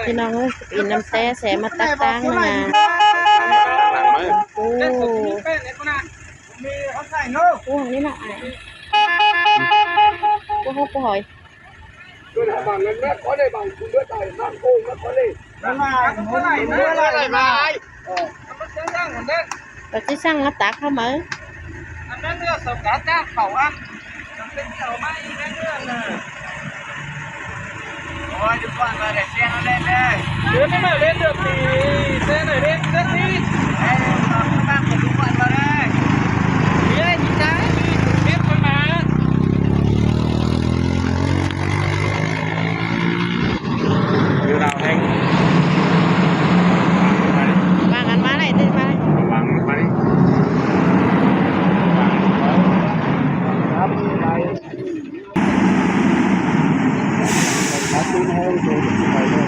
พี่น้องเอ้ยอินน้ำแสมาตักตังนะโอ้โหนี่น่ะโอ้โหปล่อยเราจะสั่งมาตักเขาไหมอันนั้นเนื้อสกัดจ้าเขาอันเป็นเต่าไม้แม่เนื้อเลยโอ้ยจุดก่อนมาเด็กเล่นเล่นเลยเล่นไม่เล่นเดือดตีเล่นหน่อยเล่นเล่นนี่เอ้ยมาบ้างผมจุดก่อนมาเลยเฮ้ยดีใจเล่นคนมาอยู่ดาวแทงวางกันมาเลยตื่นมาวางมาดิครับไปตูนโฮงโซ่ที่ไหนเลย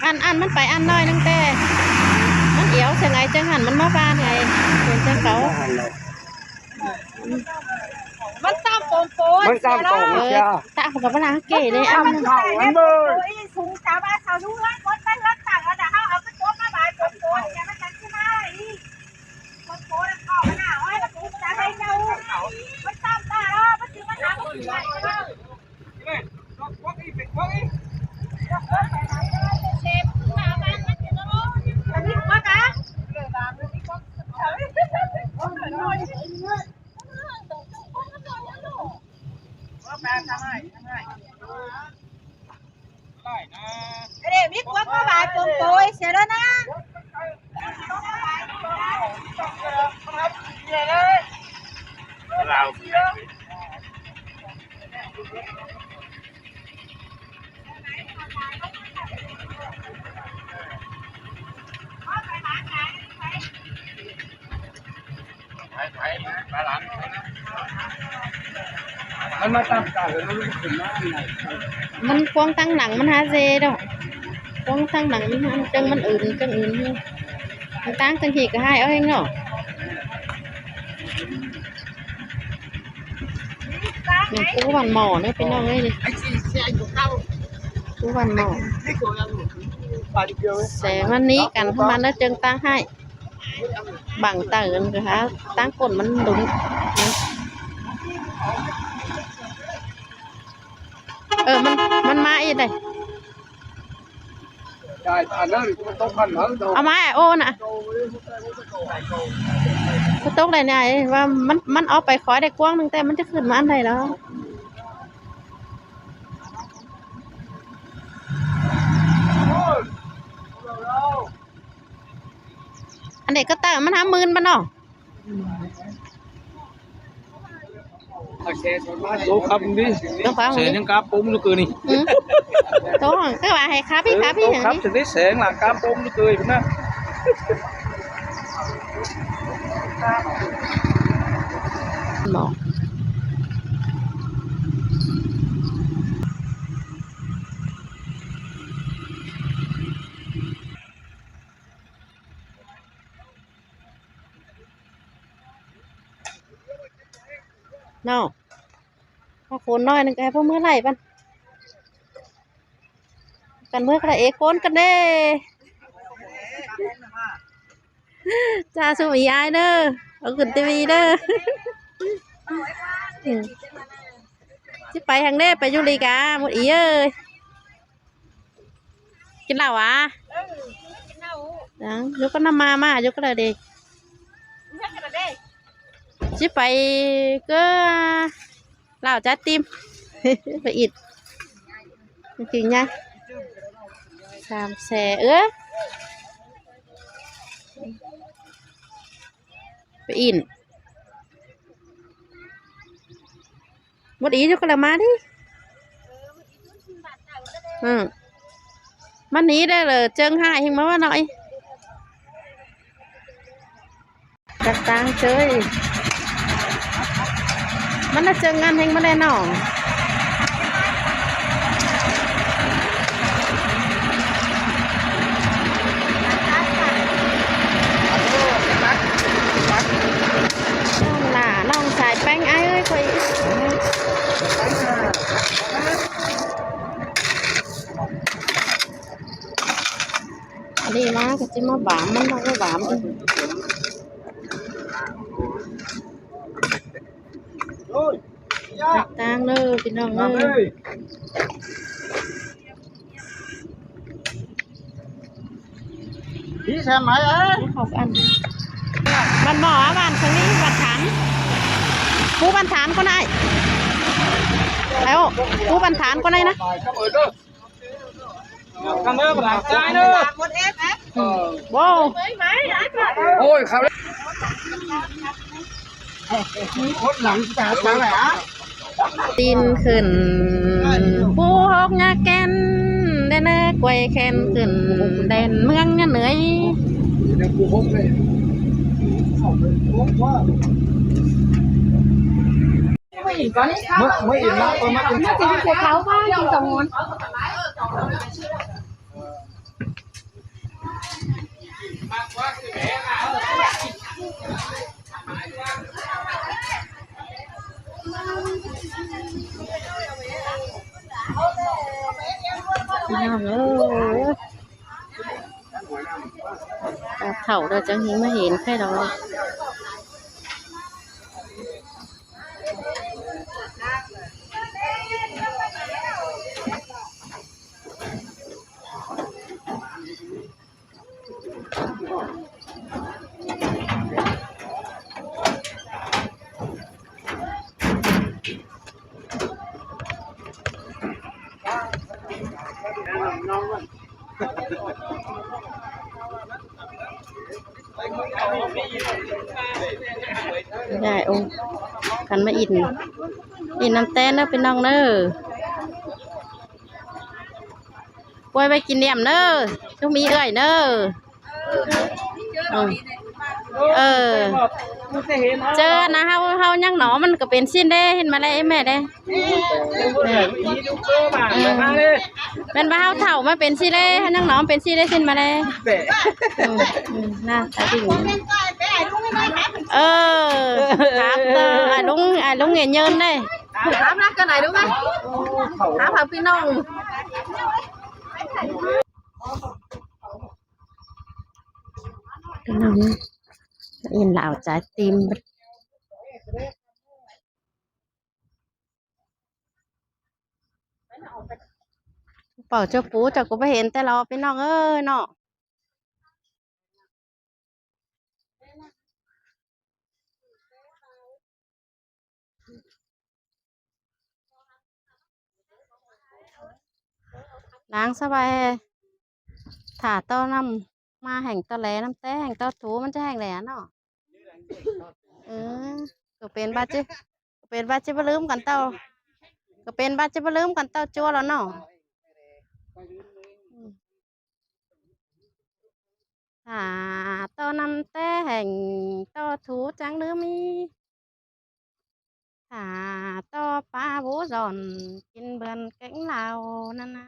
อันมันไปอันน้อยนึงแต่มันเอียวเสียไงจังหันมันมาบ้านไงเป็นจังเขามันตามโป่งโป่งมันตามโป่งเชียตาของกับล้างเก๋เลยอันเขาอันเบอร์สูงจ้าบ้านเขาดูร้านรถไปรถต่างแล้วแต่เขาเอากระโจนมาบ่ายโป่งโป่งเนี่ยมันจะขึ้นมาอีกโป่งโป่งแล้วเขาหน้าอ้อยแล้วสูงจ้าให้เจ้ามันตามตาแล้วมันถึงมันหาคนใหญ่แล้วนี่รถพวกอีเป็ดพวกอีเชฟมาบ้านมันจะโดนอันนี้พวกอ่ะเดี๋ยวมีกวาดมาบ่ายโป่งโป่งเสียแล้วนะเรามันมาตามกันมันกวางตั้งหนังมันหาเจดอกกวางตั้งหนังมันจังมันอื่นมันตั้งกันทีก็ให้เอาเองเนาะอย่างกูวันหมอเนี่ยเป็นน้องเลยดิกูวันหมอแต่วันนี้กันพมันแล้วจึงตั้งให้บังเตินคือฮะตั้งกดมันดุมันมาอีกเลยเอาไม้โอ้น่ะก็ตกได้ไงว่ามันเอาไปคอยได้กว้างนึงแต่มันจะขึ้นมาอันใดแล้วอันนี้ก็ตั้งมัน50,000มันเนาะTốt khắp đi. Sẽ những cá bún nó cười đi. Tốt rồi, các bạn hãy khá biết Tốt khắp thì biết sẽ là cá bún nó cười đó. Một. No. โคนน้อยนึงแกพวกเมื่อไหร่ปันกันเมื่อไหร่โคนกันเด้จ้าสมัยยายเด้อเอาขึ้นทีวีเด้อจะไปทางเด้ไปยุรีกาหมดอีเอ้ยกินเหล้าอ่ะยกก็น้ำมายกก็เลยเด็กจะไปก็เหล้าจัดติมไปอิดจริงnha 3 xeไปอินหมดอีกก็ละมาดิมันนี้ได้เลยเจิงหายหิงมาว่าหน่อยจัดตังเฉยมันน่าเจองานเฮงมาได้หน่อ อันนี้มาก็จะมาบามมันมาก็บามอีกต่างเลยพี่น้องเลย พี่ใช่ไหมเอ้ย ขอบอันบ้านหมอบ้านตรงนี้บ้านฐานผู้บ้านฐานก็ได้แล้วผู้บ้านฐานก็ได้นะ ทำเด้อประหลาดใจเด้อ ว้าว โอ้ยครับคนหลังจะทางไหนอ่ะ ตีนขึ้นผู้ฮอกยาแกนเดนกวยแคนขึ้นเด่นเมืองเหนื่อย เดี๋ยวกูพบเลยไม่อินก่อนนี่ครับไม่อินนะคนมากินข้าว กินเสียเขาบ้างกินสมุนพี่น้องเอ้ยเถ่าเราจังหิมาเห็นแค่เราไม่ได้โอ้กันมาอินน้ำแตนเนอะเป็นน้องเนอะกล้วยไปกินเดี่ยมเนอะช่วงมีเอ้ยเนอะเออเจอนะเฮายังหนอมันก็เป็นสิ้นได้เห็นมาเลยแม่ได้เป็นว่าเฮาเถ่ามาเป็นสิ้นได้ยังหนอเป็นสิ้นได้สิ้นมาเลยน่าตาดิ่งเออครับไอ้ลุงเงี้ยเยินได้ถามนักกันไหนรู้ไหมถามหาพี่น้องพี่น้องเอ็นเหล่าจ่ายติมเป่าเจ้าปูจากกูไปเห็นแต่เราพี่น้องเอ้ยเนาะล้างสบายถาต้อน้ำมาแห่งตะแหลน้ำแต้แห่งตอถูมันจะแห่งแหลเนาะเออก็เป็นบาจิก็เป็นบาจิบลืมกันเต้าก็เป็นบาจิบลืมกันเต้าจัวแล้วเนาะต้อน้ำแต้แห่งตอถูจังเนื้อมีต้อปลาบูจอนกินเบือนแกงเหล่านั่นนะ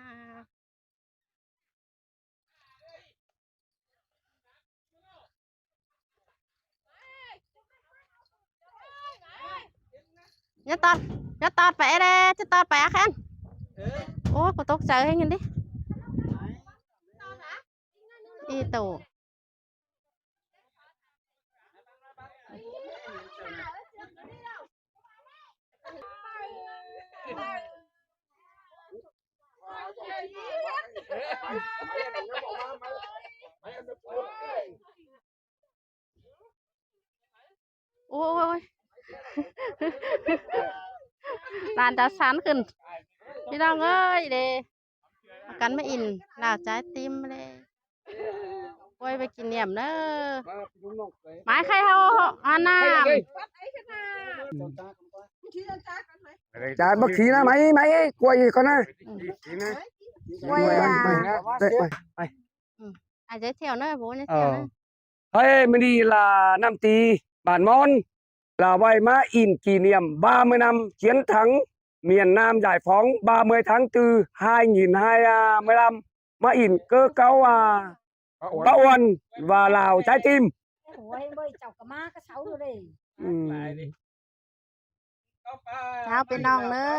อย่าตอดไปเลยจะตอดไปอะแคนโอ้กูตกใจให้เงินดิอีโตโอ้ยลานดาวซันขึ้นพี่น้องเอ้ยเด้กันไม่อินลาวใจติมเลยกล้วยไปกินเนียมเนอะไม้ใครเอาอันน้ำ Trời bất khí na mấy quay con á. Quay à giới thiệu nữa bố giới thiệu nữa. Thôi mình đi là Nam Tỳ Bản Môn là vay má in kỷ niệm 30 năm chiến thắng miền Nam giải phóng 30 tháng 4 2025 má in cơ cấu Bảo Uẩn và Lào trái tim. เช้าพี่น้องเด้อ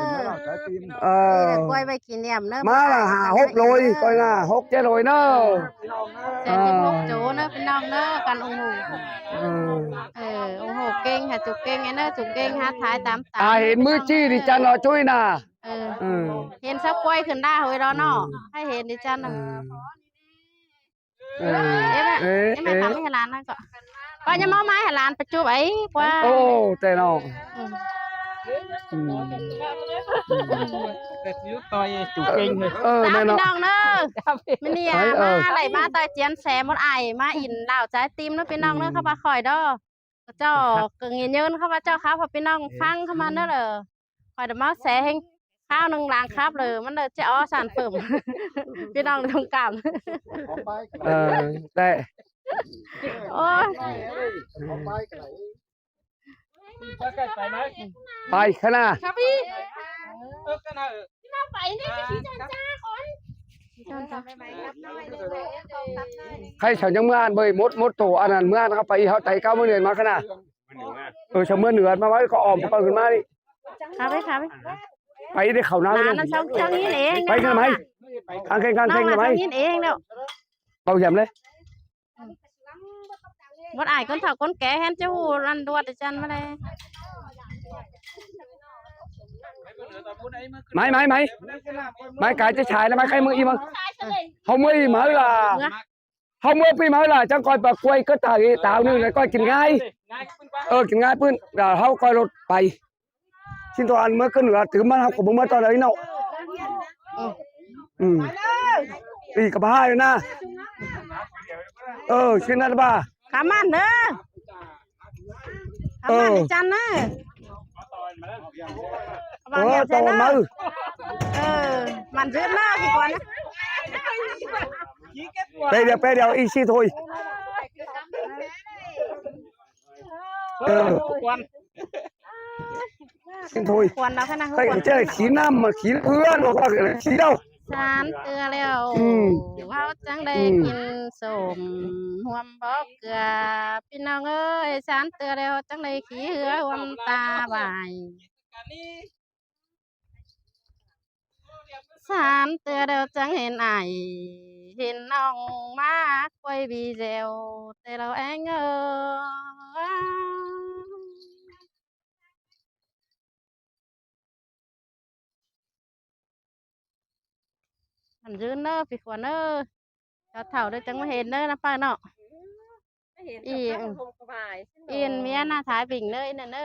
เออ กล้วยไปกินเนี่ยเด้อ มาละ5-6โลยก้อยน่ะ6-7โลยเนาะ เจ็ดสิบหกโจเด้อพี่น้องเด้อกันองค์หู องค์หูเก่งค่ะจุกเก่งไงเด้อจุกเก่งหาท้ายตามเห็นมือจี้ดิจันรอช่วยน่ะ เห็นสักกล้วยขึ้นได้เฮ้ยรอเนาะให้เห็นดิจันน่ะเอ๊ะไม่ทำให้ร้านนั่นก็ยังมาไม้ให้ร้านไปจูบไอ้กว่า โอ้แต่เนาะ แต่ซิ้วต่อยจุกเก่งเลย แน่ พี่ เนาะ น้องเด้อไม่เนี่ยมาไหลมาต่อยเจียนแสมดไอมาอินดาวใจติมเด้อพี่น้องเด้อเข้ามาคอยเด้อเจ้าเกิงเงินเข้ามาเจ้าครับพอพี่น้องฟังเข้ามาเด้อเลยคอยเดี๋ยวมาแสงข้าวหนึ่งล้างครับเลยมันเลยจะอ้อสารเพิ่มพี่น้องตรงกลาง แต่ โอ้ย ไปขนาด ครับพี่ ก็น่า น้าไปนี่พี่จันจ้าคนจันจ้า ใครฉันยังเมื่ออันเบยมดโตอันนั้นเมื่อนะครับไปเขาไต่ก้าวเมื่อเดือนมาขนาดฉันเมื่อเหนือมาไว้ก็ออมไปขึ้นมาดิ ครับพี่ครับ ไปได้เข่าน้ำ ร้านนั้นช่องนี้เอง ไปกันไหมกางเกงกางเกงไหม ช่องนี้เองเนาะ เบาหยำเลย มดไอคนเฒ่าคนแก่เห็นเจ้ารันดวดจันมาเลย ไม่กายจะฉายแล้วไม่ใครมืออีมั้งเขามืออีมาล่ะเขามือปีมาล่ะจังคอยปากกล้วยก็ตายตาวนึงแล้วก็กินง่ายกินง่ายปื้นเดี๋ยวเขาคอยรถไปชิ้นตัวอันเมื่อขึ้นเหนือถือมันเขาผมเมื่อตอนไหนเนาะตีกับบ้าเลยนะชิ้นนั้นบ้าขามันเด้อขามันจันนะตอนมือมันยืดหน้ากี่คนนะไปเดี๋ยวอีกชีถอยชิ้นถอย ควรแล้วแค่นั้น ไปเจอขี้น้ำมาขี้เอื้อนบอกว่าขี้เด้า สารเตือแล้วเขาจังได้กินสมหวมบอกเกลือพี่น้องเอ้ยสารเตือแล้วจังได้ขี้เหือหวมตาใบสารเตือแล้วจังเห็นไอเห็นน้องมากไว้บีเจลแต่เราเองมันยืนเนอพี่ขวัญเนอเถ่าได้จังมาเห็นเนอนะป้าเนาะอินเมียหน้าท้ายบิ่งเนออินเนอ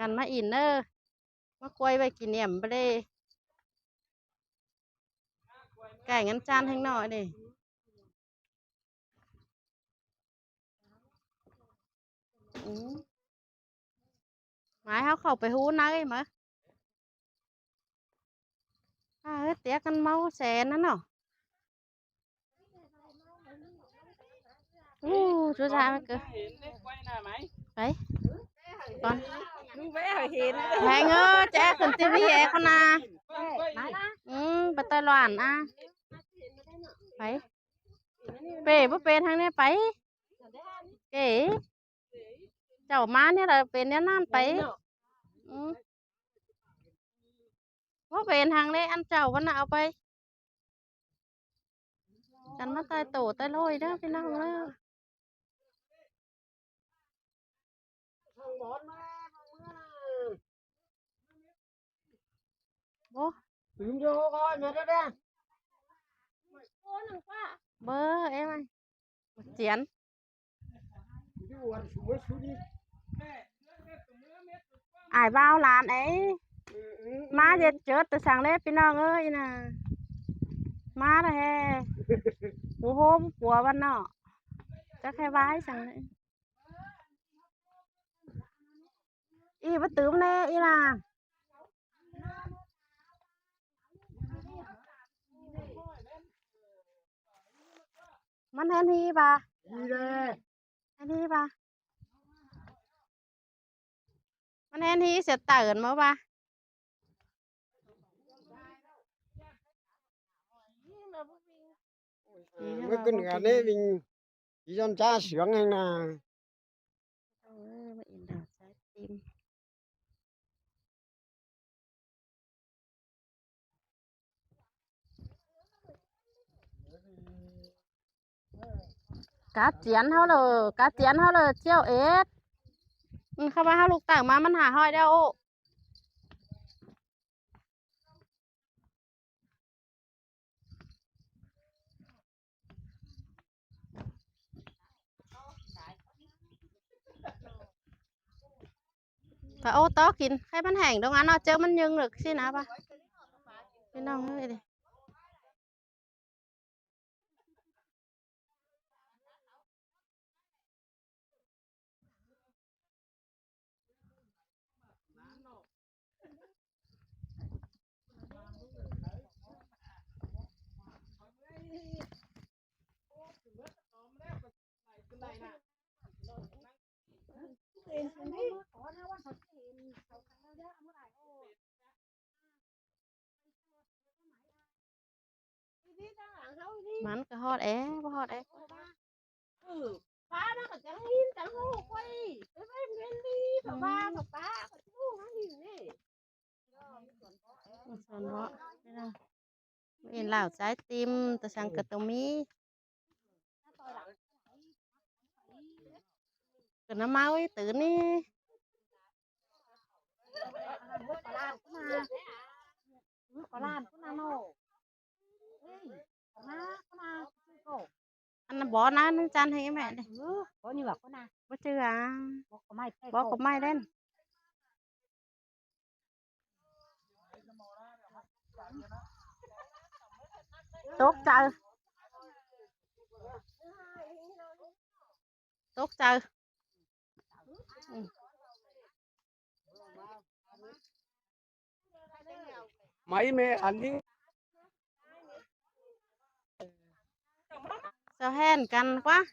กันมาอินเนอมากล้วยไปกินเนี่ยมไปเลยไก่งั้นจานทั้งหน่อยดิหมายเขาเข้าไปหูนักไอ้มั้ยเตี้ยกันเมาแสนนั่นเนาะchú ra mới cơ đấy con mẹ ngơ trẻ cần tivi vậy con à bắt tay loạn à phải về búp bê thằng này phải kể cháu má này là về nên ăn phải búp bê thằng này ăn cháu vẫn nào phảiกันมาตายโตตายลอยเด้อพี่น้องเด้อโอ้ถึงโยก่อนมาเด้อเบอร์เอ้ยเจียนไอ้บ้าวหลานเอ้มาเจ็ดเจิดแต่สั่งเล็บพี่น้องเอ้ยน่ะมาเลยโอ้โหปัวบ้านเนาะจะแค่ไว้สั่งเลยอีบัตื้มแน่อีน่ะมันเห็นทีป่ะเห็นทีป่ะมันเห็นทีเสียตื่นมั้งป่ะmới cái nửa này mình chỉ cho cha sướng hay là ทีมcá chén hao là chiêu ếch không phải hao lục tảng mà mình hả hoi đâu phải ô tó kín hay bán hàng đâu ăn nó chơi mình nhưng được xin nào ba xin đâu nữa đi mắn cái hot é phá nó còn chẳng hin chẳng hô quay cái bên đi phá ba còn chú nó nhìn đi son đó bên lào trái tim ta sang cà mi cái nó mau ấy tự ní có làm có nào nổ anh nó bỏ nó chan hay mẹ đây có như là có nào có chưa à có có mai lên tốt chơi mấy mẹ ăn đi sao hèn cằn quá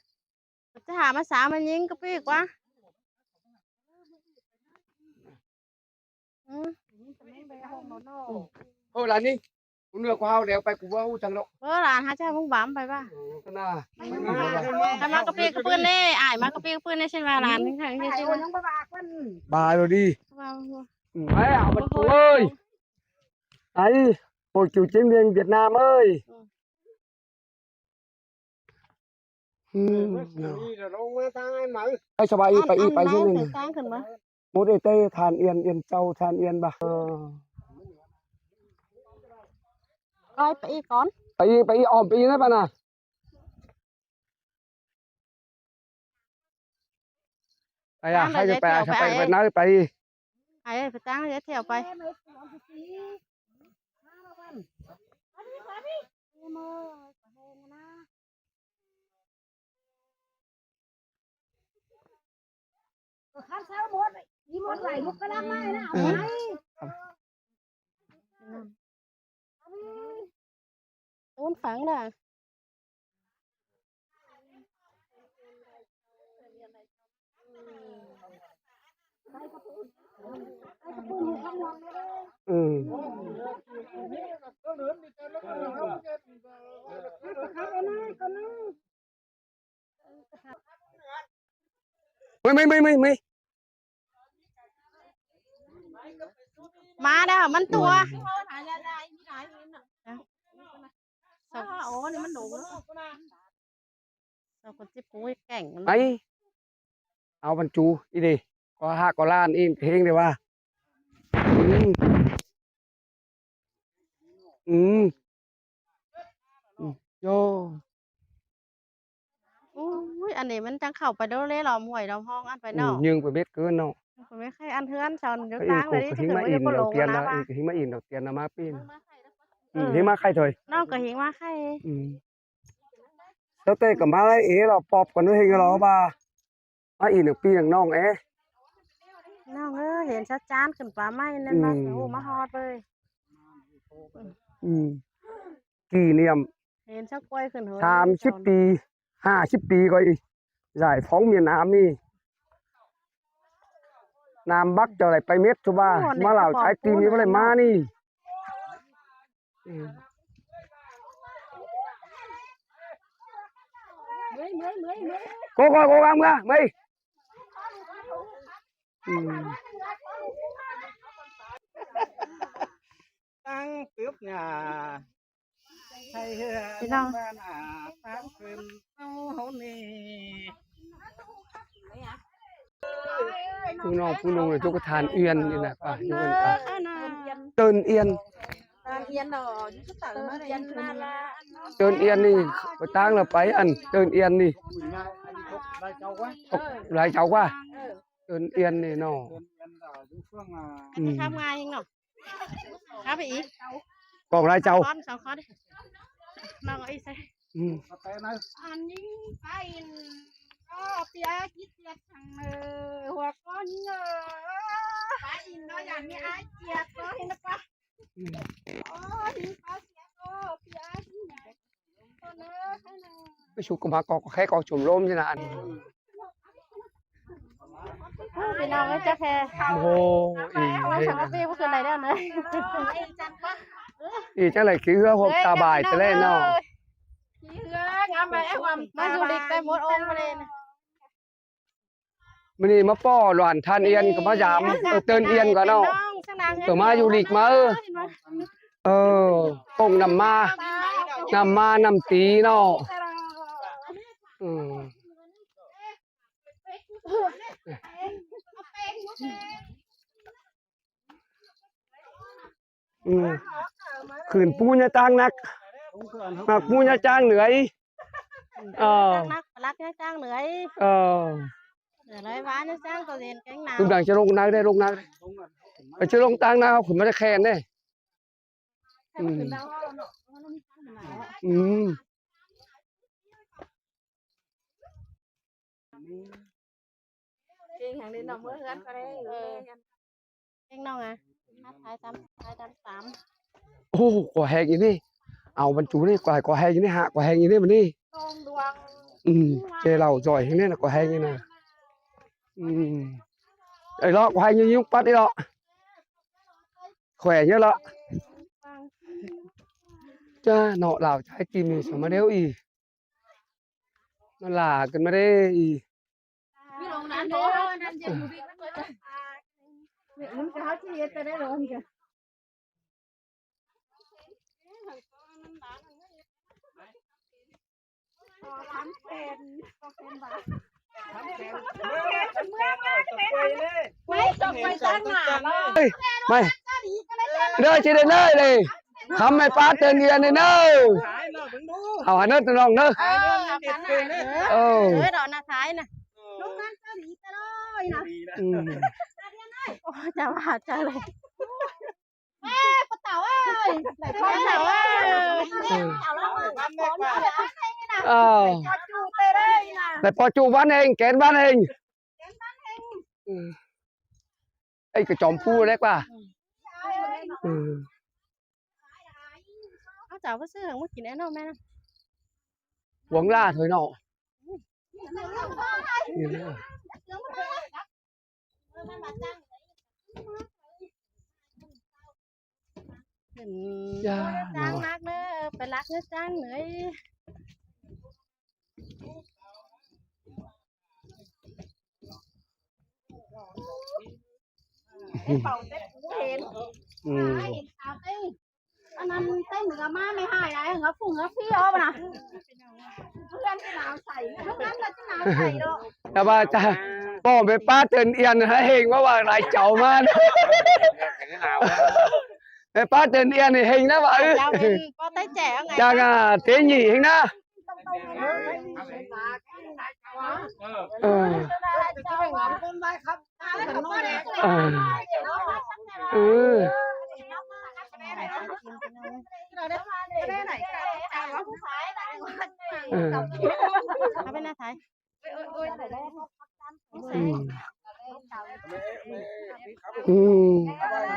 chứ hà mà xả mà nhìn cái gì quá thôi là đi cũng được qua đeoไปกูว่าจังดอก ร้านหาเจ้ามึงบ้ามไปป่ะ ก็น่า ทำมากระเปียกระปืนนี่อ้ายมากระเปียกระปืนนี่ใช่ไหมร้านนี่ค่ะนี่ใช่ไหม bà rồi đi mấy ảo bật chú ơi ấy hội cựu chiến binh Việt Nam ơi cho bà yไปchứ mình một đề tê than yên châu than yên bà coi phải conไปออมไปนะbà nèไปอ่ะให้ไปไปน้าไปไอ้ไปตั้งเดี๋ยวเที่ยวไปข้าวเช้าหมดยี่หมดไหลมุกกระลังไม้นะเอาไว้ต้นฝังน่ะไม่มาเด้อมันตัวโอ้นี่มันดุเราคนที่ปุ้ยแก่ง mấyเอาบรรจุอีดิก็ห้าก็ล้านอีเพลงเลยว่าโย อุ้ยอันนี้มันจังเข้าไปเด้อเลยหรอมวยหรอห้องอันไปเนาะ nhưng phải biết cứ nào ไม่ใช่อันเทือนชนเดี๋ยว cái ตั้ง ý เลย của ที่ hình ถึง mà ไม่ in ได้ đầu ลง tiên นะ là ป่ะ hình mà in đầu tiên là má pin hình má khay thôi นอกก็หิงมาใคร sao tê cả má ấy là pop còn nó hình đó bà má in được pin đằng nong ấy น้องเห็นชัดจานขึ้นป่าไม้นั่นนะโอ้มาฮอดเลย kỷ niệm เห็นชักกล้วยขึ้นหัว 30 ปี50 ปีcoi giải phóng miền Nam đi Nam Bắc trở lại bay mét cho ba má lào trái tim như vậy má đi cố gắng ra mấy ตั้งตึบเนี่ยใช่เฮือ พี่น้อง บ้านตามคืนเอาเฮานี่ ผู้น้องผู้นุ่งเลยจุกทานเอียนนี่นะป่ะอยู่กันป่ะเตินเอียน เอียนดอกยุคต่างมาเอียนนาละ เตินเอียนนี่ไปตั้งแล้วไปอันเตินเอียนนี่หลายเจ้ากว่าเตินเอียนนี่เนาะ ทำไงเนาะครับไปอีก กองหลายเจ้า ค้อนสองค้อนดิน้องไอ้ใส่ อันนี้ไปก็เปียกิเจียทางหัวก้อนเงอไปอินก็อย่างนี้ไอ้เจียก็เห็นนะปะอ๋อหินปลาเสียก็เปียกิตัวเนื้อแค่นั้น ไปชุกกมากอกแค่กอกชมรมใช่นะอัน พี่น้องไอ้จะแค่ โอ้โหอี ไว้สำหรับพี่เมื่อคืนไหนได้นะ ไอ้จันปะ อีจังไรคือเฮือหกตาบายแต่แรกเนาะ ขี้เหืองามไปไอ้ความ มาอยู่ดิกได้หมดองค์มาเลย มันนี่มาป้อหลานทานเอียนกับมายามเตินเอียนก่อนเนาะตัวมาอยู่ดิกมาปงนำมานำตีเนาะขืนปูญาจางนักมากปูญาจางเหนื่อยนักรักเนี่ยจ้างเหนื่อยเหนื่อยเลยว้าเนี่ยจ้างตัวเรียนแก๊งหนาว คุณดังจะลงนักได้ลงนักไปจะลงตังนะผมไม่ได้แคนได้เก่งอย่างนี้น้องเมื่อกันก็ได้แก๊งน้องอ่ะท้ายตามสาม โอ้ก่อแหกอย่างนี้เอาบรรจุนี่ก่อแหกอย่างนี้ฮะก่อแหกอย่างนี้มันนี่ ตรงดวง เจเราจ่อยอย่างนี้นะก่อแหกอย่างนี้นะไอ้ล้อก่อแหกอย่างนี้ปัดไอ้ล้อแขวนเยอะละจ้าเนาะเราใช้กินนี่สมัยเดียวอีมันหลากันไม่ได้อี พี่ลงนั้นเด้อนั่นจะอยู่บิ๊กเลยมันจะเขาที่จะได้ร้อนกันทำเป็นบาทไม่ต้องไปจ้างหนาเลย ไม่เด้อจีเดนเลยทำให้ป้าเตือนเงินเลยเนอะเอาหันเนอะน้องเนอะดอกนาท้ายนะ ลูกนั้นจะดีกันเลยนะโอ้จะว่าจะเลยปะเต่าเอ้ยไหนพ่อเต่าเอ้ยเต่าแล้วมันขอหน่อยนะจูไปเลยนะ แต่พอจูบ้านเองแกนบ้านเองไอ้กระจอมพูดได้ป่ะเขาจะว่าซื้อของมากินแน่นอนแม่นะ หวงล่าเถอยเนาะจ้างนักเนอะไปรักเนื้อจ้างเหนื่อยเป่าเต็มเห็นขาวเต้อันนั้นเต้นเหนือมาไม่หายอะไรเหรอฝุ่งเหรอพี่อ๋อป่ะนะเพื่อนที่หนาวใส่เพื่อนที่หนาวใส่เนาะแต่ว่าจะป้อไปป้าเตือนเอียนให้เฮงว่าไรเจ้ามาไปป้าเตือนเอียนให้เฮงนะว่าป้าได้แจ๋วไงจังเตี้ยหยี่เฮงนะเขาเป็นหน้าไทย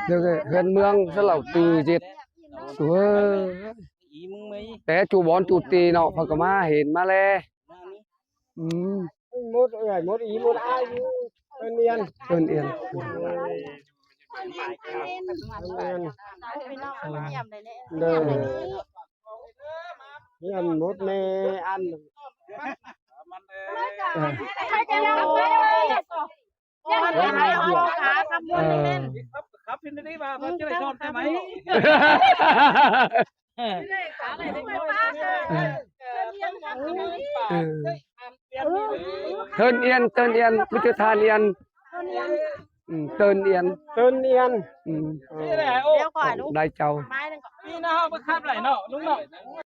เดี๋ยวเงินเมืองสลับtừจิตสวยแต่จูบอลจูตีเนาะพักมาเห็นมาเลยมดใหญ่มดอีมดอายุเอียนเอียนเด้อนี่อันมดในอันใครจะยังไงยังไงขาทำบุญเล่น พินได้มาเพื่อจะได้ชอนใช่ไหม เทินเอียนพุทธทานเอียนเตินเอียน นี่แหละโอ้ เดี๋ยวก่อนลูก ได้เจ้า ไม้หนึ่งก่อน นี่นะฮะมาข้ามไหลเนาะลุงเนาะ